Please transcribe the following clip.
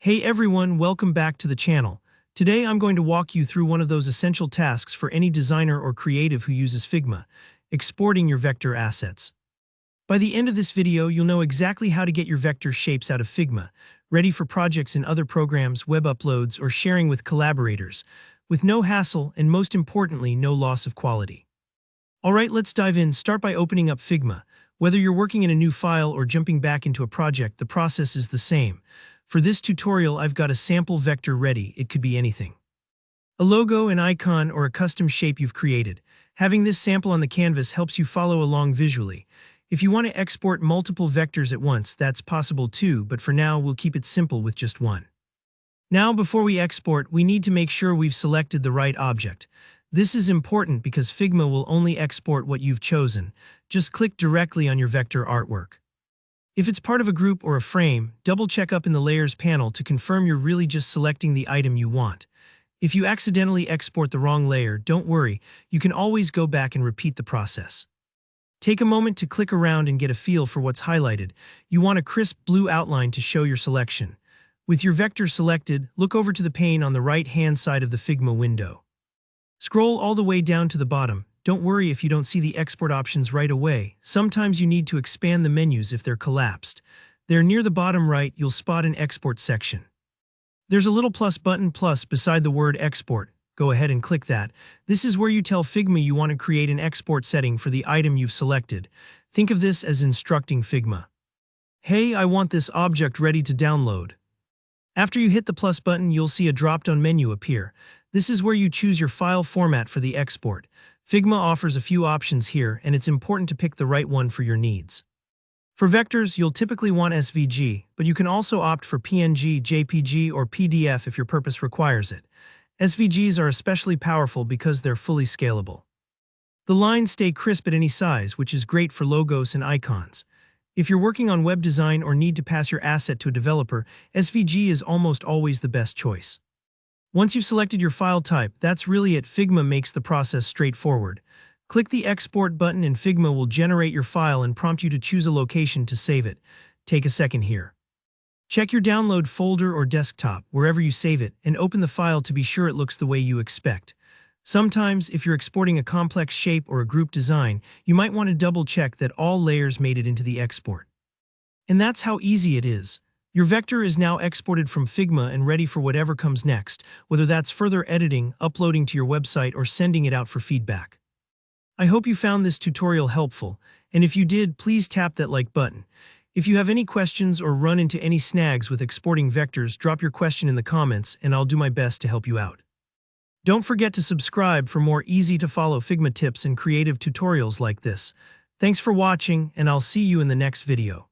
Hey everyone, welcome back to the channel. Today I'm going to walk you through one of those essential tasks for any designer or creative who uses Figma, exporting your vector assets. By the end of this video, you'll know exactly how to get your vector shapes out of Figma, ready for projects in other programs, web uploads, or sharing with collaborators, with no hassle and most importantly, no loss of quality. Alright, let's dive in. Start by opening up Figma. Whether you're working in a new file or jumping back into a project, the process is the same. For this tutorial, I've got a sample vector ready. It could be anything. A logo, an icon, or a custom shape you've created. Having this sample on the canvas helps you follow along visually. If you want to export multiple vectors at once, that's possible too, but for now, we'll keep it simple with just one. Now, before we export, we need to make sure we've selected the right object. This is important because Figma will only export what you've chosen. Just click directly on your vector artwork. If it's part of a group or a frame, double-check up in the Layers panel to confirm you're really just selecting the item you want. If you accidentally export the wrong layer, don't worry, you can always go back and repeat the process. Take a moment to click around and get a feel for what's highlighted. You want a crisp blue outline to show your selection. With your vector selected, look over to the pane on the right-hand side of the Figma window. Scroll all the way down to the bottom. Don't worry if you don't see the export options right away. Sometimes you need to expand the menus if they're collapsed. There near the bottom right, you'll spot an export section. There's a little plus button beside the word export. Go ahead and click that. This is where you tell Figma you want to create an export setting for the item you've selected. Think of this as instructing Figma. Hey, I want this object ready to download. After you hit the plus button, you'll see a drop-down menu appear. This is where you choose your file format for the export. Figma offers a few options here, and it's important to pick the right one for your needs. For vectors, you'll typically want SVG, but you can also opt for PNG, JPG, or PDF if your purpose requires it. SVGs are especially powerful because they're fully scalable. The lines stay crisp at any size, which is great for logos and icons. If you're working on web design or need to pass your asset to a developer, SVG is almost always the best choice. Once you've selected your file type, that's really it. Figma makes the process straightforward. Click the Export button and Figma will generate your file and prompt you to choose a location to save it. Take a second here. Check your download folder or desktop, wherever you save it, and open the file to be sure it looks the way you expect. Sometimes, if you're exporting a complex shape or a group design, you might want to double-check that all layers made it into the export. And that's how easy it is. Your vector is now exported from Figma and ready for whatever comes next, whether that's further editing, uploading to your website, or sending it out for feedback. I hope you found this tutorial helpful, and if you did, please tap that like button. If you have any questions or run into any snags with exporting vectors, drop your question in the comments and I'll do my best to help you out. Don't forget to subscribe for more easy-to-follow Figma tips and creative tutorials like this. Thanks for watching, and I'll see you in the next video.